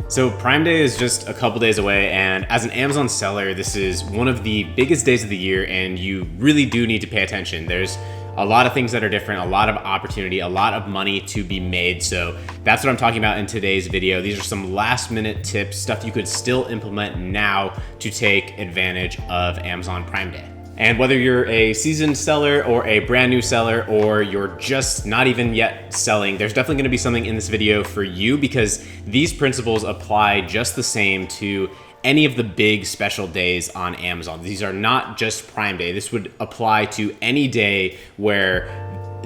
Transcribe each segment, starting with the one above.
So Prime Day is just a couple days away, and as an Amazon seller, this is one of the biggest days of the year, and you really do need to pay attention. There's a lot of things that are different, a lot of opportunity, a lot of money to be made. So that's what I'm talking about in today's video. These are some last minute tips, stuff you could still implement now to take advantage of Amazon Prime Day. And whether you're a seasoned seller or a brand new seller, or you're just not even yet selling, there's definitely gonna be something in this video for you, because these principles apply just the same to any of the big special days on Amazon. These are not just Prime Day. This would apply to any day where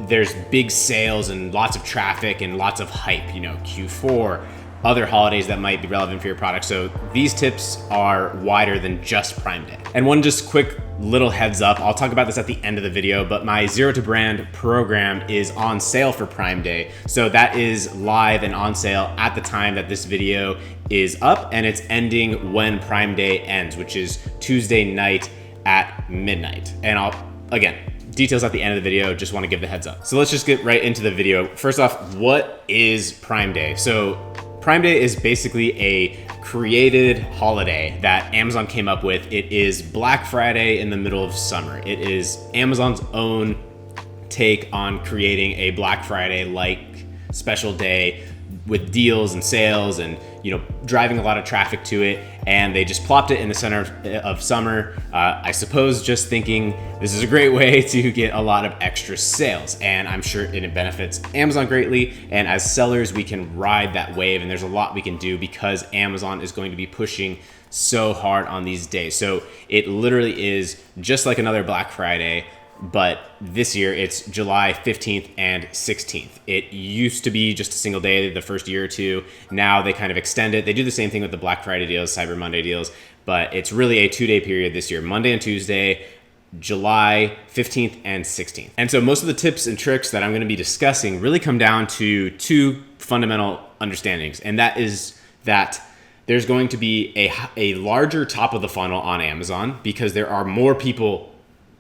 there's big sales and lots of traffic and lots of hype, Q4, other holidays that might be relevant for your product. So these tips are wider than just Prime Day. And one just quick little heads up, I'll talk about this at the end of the video, but my Zero to Brand program is on sale for Prime Day. So that is live and on sale at the time that this video is up, and it's ending when Prime Day ends, which is Tuesday night at midnight. And again, details at the end of the video, just wanna give the heads up. So let's just get right into the video. First off, what is Prime Day? So Prime Day is basically a created holiday that Amazon came up with. It is Black Friday in the middle of summer. It is Amazon's own take on creating a Black Friday-like special day with deals and sales and driving a lot of traffic to it, and they just plopped it in the center of summer. I suppose just thinking this is a great way to get a lot of extra sales, and I'm sure it benefits Amazon greatly, and as sellers we can ride that wave, and there's a lot we can do because Amazon is going to be pushing so hard on these days. So it literally is just like another Black Friday, but this year it's July 15th and 16th. It used to be just a single day the first year or two. Now they kind of extend it. They do the same thing with the Black Friday deals, Cyber Monday deals, but it's really a 2-day period this year, Monday and Tuesday, July 15th and 16th. And so most of the tips and tricks that I'm going to be discussing really come down to two fundamental understandings, and that is that there's going to be a larger top of the funnel on Amazon because there are more people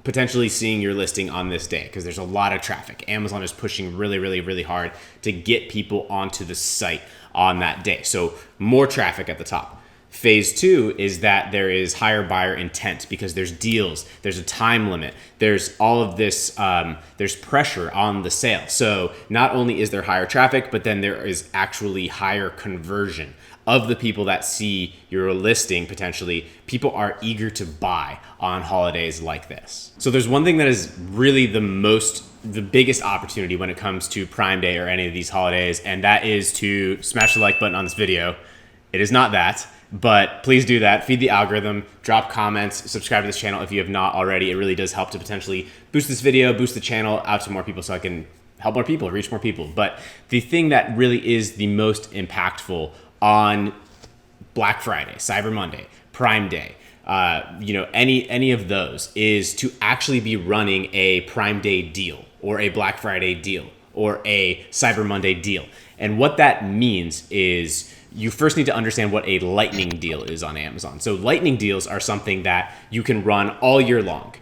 potentially seeing your listing on this day because there's a lot of traffic. Amazon is pushing really, really, really hard to get people onto the site on that day. So more traffic at the top. Phase two is that there is higher buyer intent because there's deals, there's a time limit, there's all of this, there's pressure on the sale. So not only is there higher traffic, but then there is actually higher conversion of the people that see your listing. Potentially, people are eager to buy on holidays like this. So there's one thing that is really the biggest opportunity when it comes to Prime Day or any of these holidays, and that is to smash the like button on this video. It is not that, but please do that. Feed the algorithm, drop comments, subscribe to this channel if you have not already. It really does help to potentially boost this video, boost the channel out to more people so I can help more people, reach more people. But the thing that really is the most impactful on Black Friday, Cyber Monday, Prime Day, any of those is to actually be running a Prime Day deal or a Black Friday deal or a Cyber Monday deal. And what that means is you first need to understand what a lightning deal is on Amazon. So lightning deals are something that you can run all year long.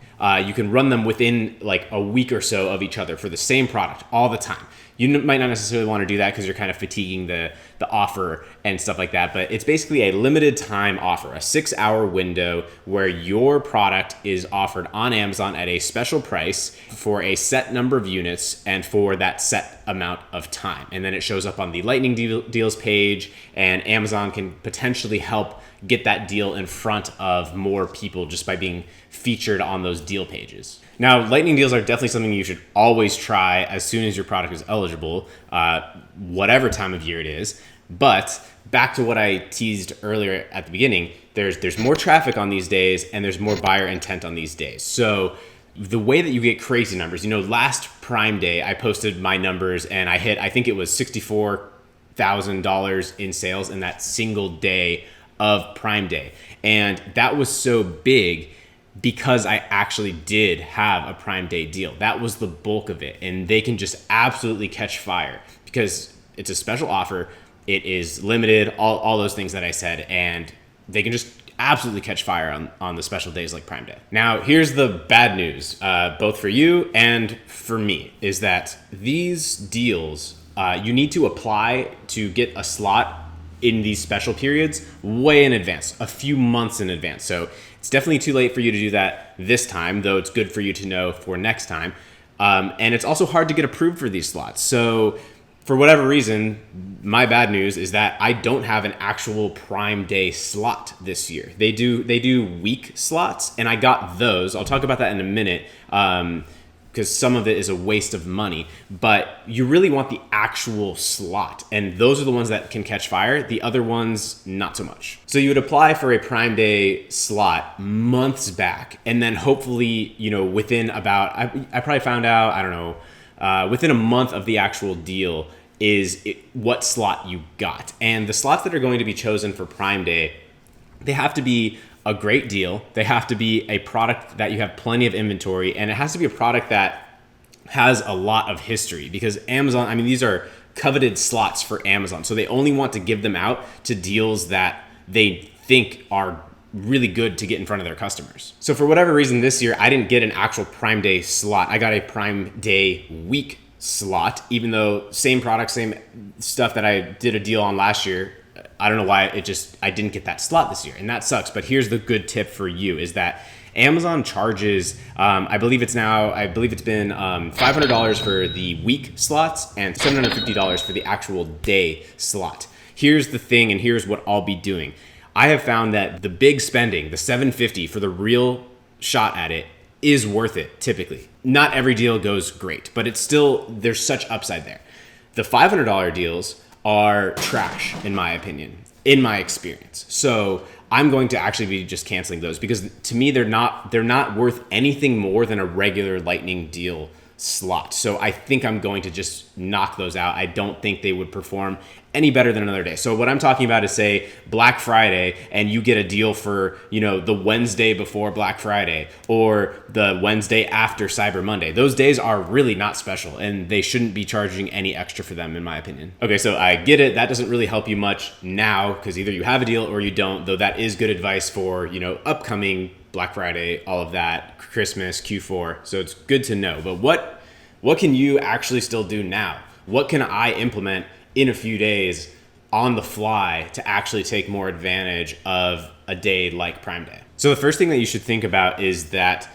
You can run them within like a week or so of each other for the same product all the time. You might not necessarily want to do that because you're kind of fatiguing the offer and stuff like that, but it's basically a limited time offer, a 6-hour window where your product is offered on Amazon at a special price for a set number of units and for that set amount of time. And then it shows up on the Lightning Deals page, and Amazon can potentially help get that deal in front of more people just by being featured on those deal pages. Now, lightning deals are definitely something you should always try as soon as your product is eligible, whatever time of year it is. But back to what I teased earlier at the beginning, there's more traffic on these days and there's more buyer intent on these days. So the way that you get crazy numbers, last Prime Day, I posted my numbers and I think it was $64,000 in sales in that single day of Prime Day. And that was so big because I actually did have a Prime Day deal. That was the bulk of it. And they can just absolutely catch fire because it's a special offer. It is limited, all those things that I said, and they can just absolutely catch fire on the special days like Prime Day. Now, here's the bad news, both for you and for me, is that these deals, you need to apply to get a slot in these special periods way in advance, a few months in advance. So it's definitely too late for you to do that this time, though it's good for you to know for next time. And it's also hard to get approved for these slots. So for whatever reason, my bad news is that I don't have an actual Prime Day slot this year. They do week slots, and I got those. I'll talk about that in a minute, because some of it is a waste of money. But you really want the actual slot, and those are the ones that can catch fire. The other ones, not so much. So you would apply for a Prime Day slot months back, and then hopefully, within about, I probably found out, I don't know, within a month of the actual deal what slot you got. And the slots that are going to be chosen for Prime Day, they have to be a great deal. They have to be a product that you have plenty of inventory, and it has to be a product that has a lot of history, because Amazon, these are coveted slots for Amazon. So they only want to give them out to deals that they think are really good to get in front of their customers. So for whatever reason this year, I didn't get an actual Prime Day slot. I got a Prime Day week slot, even though same product, same stuff that I did a deal on last year. I don't know why I didn't get that slot this year, and that sucks. But here's the good tip for you is that Amazon charges, I believe it's been $500 for the week slots and $750 for the actual day slot. Here's the thing, and here's what I'll be doing. I have found that the big spending, the $750 for the real shot at it, is worth it typically. Not every deal goes great, but it's still, there's such upside there. The $500 deals are trash, in my opinion, in my experience. So I'm going to actually be just canceling those, because to me, they're not worth anything more than a regular Lightning deal slot. So I think I'm going to just knock those out. I don't think they would perform any better than another day. So what I'm talking about is, say, Black Friday, and you get a deal for, the Wednesday before Black Friday or the Wednesday after Cyber Monday. Those days are really not special, and they shouldn't be charging any extra for them, in my opinion. Okay, so I get it. That doesn't really help you much now, because either you have a deal or you don't, though that is good advice for, upcoming Black Friday, all of that, Christmas, Q4. So it's good to know. But what can you actually still do now? What can I implement in a few days on the fly to actually take more advantage of a day like Prime Day? So the first thing that you should think about is that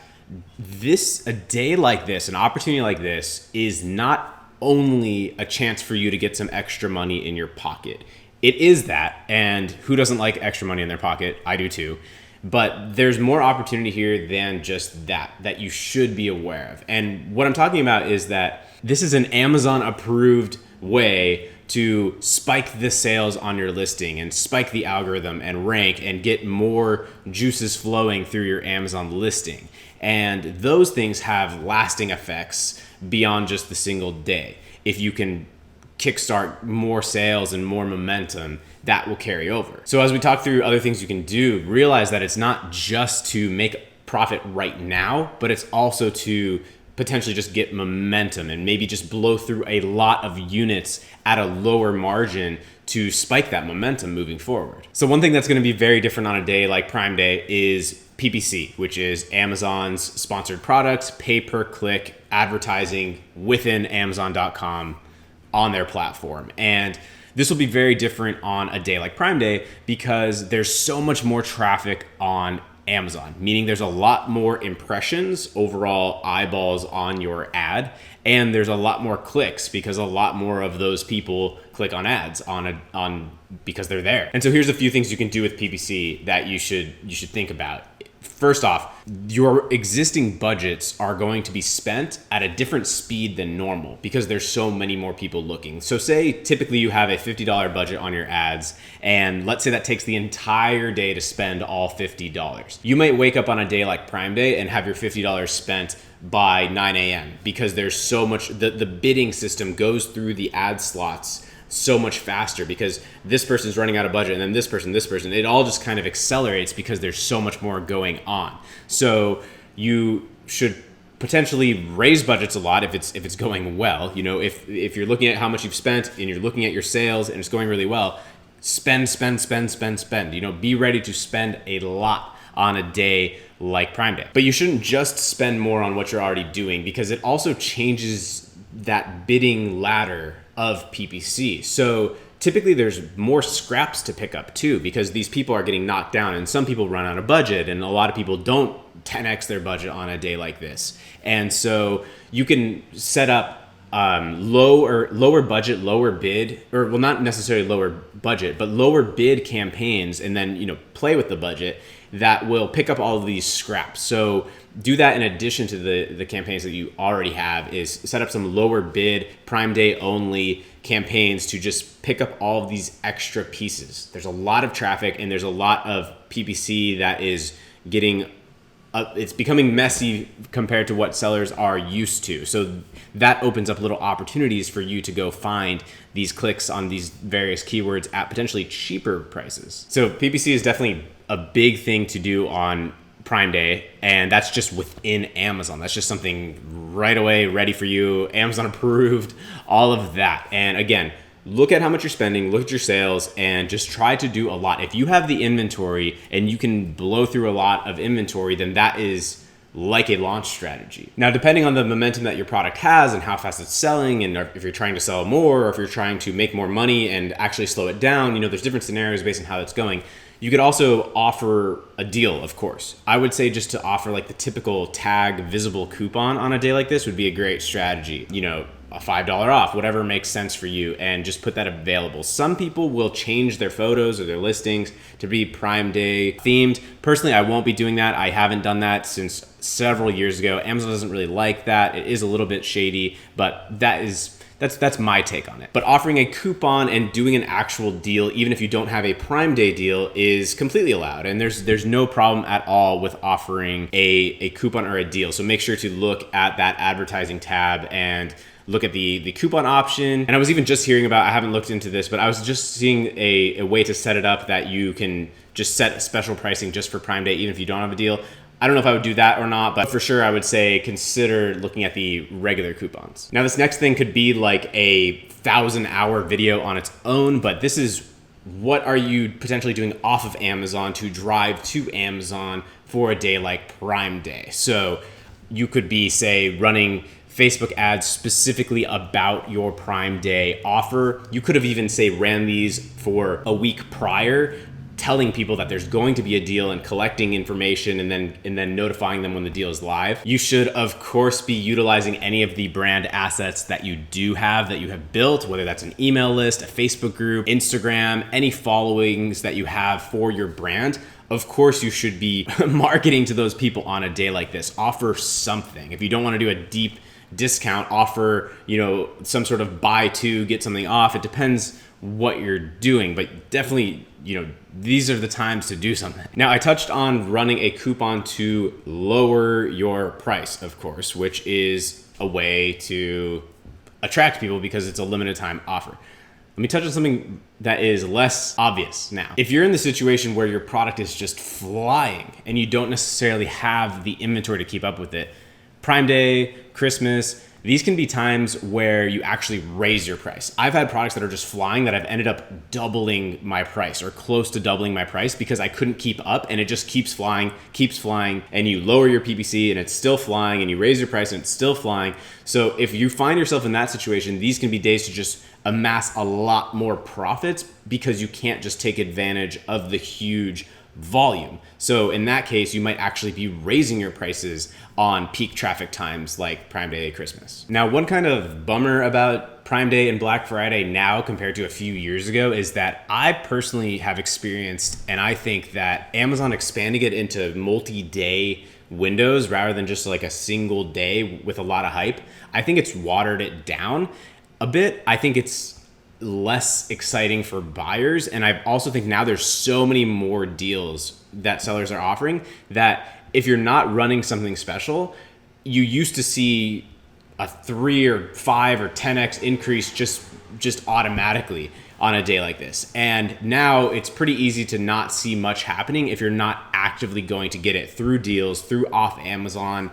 a day like this, an opportunity like this, is not only a chance for you to get some extra money in your pocket. It is that, and who doesn't like extra money in their pocket? I do too. But there's more opportunity here than just that you should be aware of. And what I'm talking about is that this is an Amazon approved way to spike the sales on your listing and spike the algorithm and rank and get more juices flowing through your Amazon listing. And those things have lasting effects beyond just the single day. If you can kickstart more sales and more momentum, that will carry over. So as we talk through other things you can do, realize that it's not just to make profit right now, but it's also to potentially just get momentum and maybe just blow through a lot of units at a lower margin to spike that momentum moving forward. So one thing that's going to be very different on a day like Prime Day is PPC, which is Amazon's sponsored products, pay-per-click advertising within Amazon.com on their platform. And this will be very different on a day like Prime Day because there's so much more traffic on Amazon, meaning there's a lot more impressions, overall eyeballs on your ad, and there's a lot more clicks because a lot more of those people click on ads because they're there. And so here's a few things you can do with PPC that you should think about. First off, your existing budgets are going to be spent at a different speed than normal because there's so many more people looking. So say typically you have a $50 budget on your ads, and let's say that takes the entire day to spend all $50. You might wake up on a day like Prime Day and have your $50 spent by 9 a.m. because there's so much, the bidding system goes through the ad slots so much faster because this person's running out of budget and then this person, it all just kind of accelerates because there's so much more going on. So you should potentially raise budgets a lot if it's going well. You know, if you're looking at how much you've spent and you're looking at your sales and it's going really well, spend. You know, be ready to spend a lot on a day like Prime Day. But you shouldn't just spend more on what you're already doing because it also changes that bidding ladder of PPC. So typically there's more scraps to pick up too, because these people are getting knocked down, and some people run out of budget, and a lot of people don't 10x their budget on a day like this. And so you can set up lower budget, lower bid, or well, not necessarily lower budget, but lower bid campaigns, and then, play with the budget that will pick up all of these scraps. So do that in addition to the campaigns that you already have, is set up some lower bid, Prime Day only campaigns to just pick up all of these extra pieces. There's a lot of traffic, and there's a lot of PPC that is getting it's becoming messy compared to what sellers are used to. So that opens up little opportunities for you to go find these clicks on these various keywords at potentially cheaper prices. So PPC is definitely a big thing to do on Prime Day, and that's just within Amazon. That's just something right away, ready for you, Amazon approved, all of that. And again, look at how much you're spending, look at your sales, and just try to do a lot. If you have the inventory and you can blow through a lot of inventory, then that is like a launch strategy. Now, depending on the momentum that your product has and how fast it's selling, and if you're trying to sell more, or if you're trying to make more money and actually slow it down, there's different scenarios based on how it's going. You could also offer a deal, of course. I would say just to offer like the typical tag visible coupon on a day like this would be a great strategy. A $5 off, whatever makes sense for you, and just put that available. Some people will change their photos or their listings to be Prime Day themed. Personally, I won't be doing that. I haven't done that since several years ago. Amazon doesn't really like that. It is a little bit shady, but that's my take on it. But offering a coupon and doing an actual deal, even if you don't have a Prime Day deal, is completely allowed. And there's no problem at all with offering a coupon or a deal. So make sure to look at that advertising tab and look at the coupon option. And I was even just hearing about, I haven't looked into this, but I was just seeing a way to set it up that you can just set special pricing just for Prime Day, even if you don't have a deal. I don't know if I would do that or not, but for sure I would say consider looking at the regular coupons. Now, this next thing could be like a 1,000-hour video on its own, but this is what are you potentially doing off of Amazon to drive to Amazon for a day like Prime Day. So you could be, say, running Facebook ads specifically about your Prime Day offer. You could have even, say, ran these for a week prior, telling people that there's going to be a deal and collecting information and then notifying them when the deal is live. You should, of course, be utilizing any of the brand assets that you do have, that you have built, whether that's an email list, a Facebook group, Instagram, any followings that you have for your brand. Of course, you should be marketing to those people on a day like this. Offer something. If you don't want to do a deep discount, offer, some sort of buy two, get something off. It depends what you're doing, but definitely, these are the times to do something. Now, I touched on running a coupon to lower your price, of course, which is a way to attract people because it's a limited time offer. Let me touch on something that is less obvious now. If you're in the situation where your product is just flying and you don't necessarily have the inventory to keep up with it, Prime Day, Christmas, these can be times where you actually raise your price. I've had products that are just flying that I've ended up doubling my price or close to doubling my price because I couldn't keep up, and it just keeps flying, and you lower your PPC and it's still flying, and you raise your price and it's still flying. So if you find yourself in that situation, these can be days to just amass a lot more profits because you can't just take advantage of the huge volume. So in that case, you might actually be raising your prices on peak traffic times like Prime Day, Christmas. Now, one kind of bummer about Prime Day and Black Friday now compared to a few years ago is that I personally have experienced, and I think that Amazon expanding it into multi-day windows rather than just like a single day with a lot of hype, I think it's watered it down a bit. I think it's less exciting for buyers. And I also think now there's so many more deals that sellers are offering that if you're not running something special, you used to see a 3 or 5 or 10x increase just automatically on a day like this. And now it's pretty easy to not see much happening if you're not actively going to get it through deals, through off Amazon,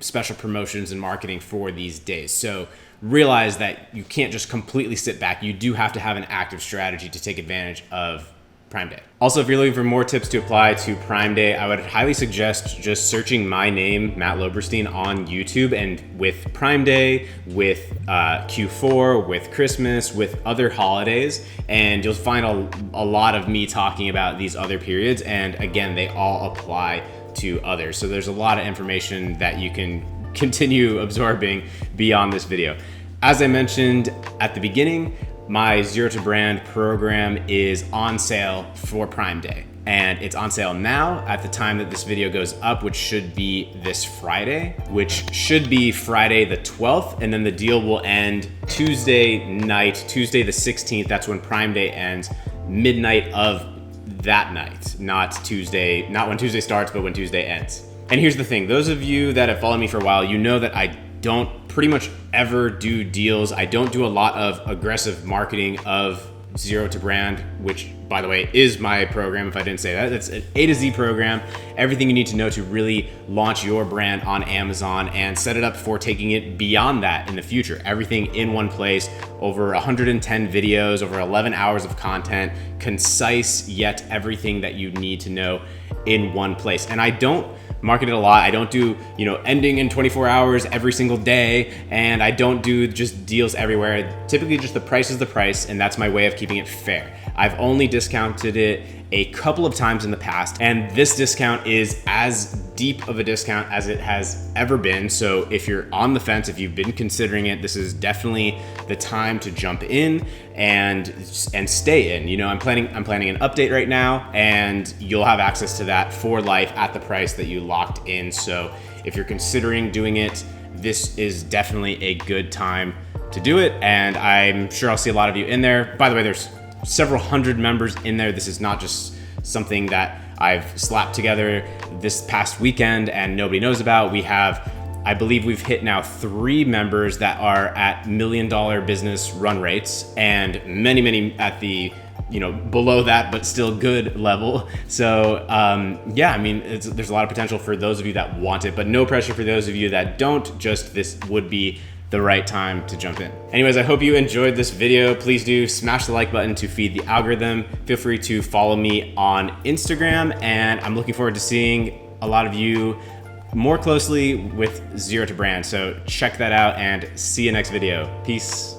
special promotions and marketing for these days. So realize that you can't just completely sit back. You do have to have an active strategy to take advantage of Prime Day. Also, if you're looking for more tips to apply to Prime Day, I would highly suggest just searching my name, Matt Loberstein, on YouTube, and with Prime Day, with Q4, with Christmas, with other holidays, and you'll find a lot of me talking about these other periods, and again, they all apply to others. So there's a lot of information that you can continue absorbing beyond this video. As I mentioned at the beginning, my Zero to Brand program is on sale for Prime Day. And it's on sale now at the time that this video goes up, which should be this Friday, which should be Friday the 12th. And then the deal will end Tuesday night, Tuesday the 16th. That's when Prime Day ends, midnight of that night, not when Tuesday starts, but when Tuesday ends. And here's the thing, those of you that have followed me for a while, you know that I don't pretty much ever do deals. I don't do a lot of aggressive marketing of Zero to Brand, which by the way is my program. If I didn't say that, it's an A to Z program. Everything you need to know to really launch your brand on Amazon and set it up for taking it beyond that in the future. Everything in one place, over 110 videos, over 11 hours of content, concise, yet everything that you need to know in one place. And I don't market it a lot. I don't do, ending in 24 hours every single day, and I don't do just deals everywhere. Typically just the price is the price, and that's my way of keeping it fair. I've only discounted it a couple of times in the past, and this discount is as deep of a discount as it has ever been. So if you're on the fence, if you've been considering it, this is definitely the time to jump in and stay in. I'm planning an update right now, and you'll have access to that for life at the price that you locked in. So if you're considering doing it, this is definitely a good time to do it, and I'm sure I'll see a lot of you in there. By the way, there's several hundred members in there. This is not just something that I've slapped together this past weekend and nobody knows about. I believe we've hit now 3 members that are at $1 million business run rates, and many at the below that but still good level. So there's a lot of potential for those of you that want it, but no pressure for those of you that don't. Just this would be the right time to jump in. Anyways, I hope you enjoyed this video. Please do smash the like button to feed the algorithm. Feel free to follow me on Instagram, and I'm looking forward to seeing a lot of you more closely with Zero to Brand. So check that out and see you next video. Peace.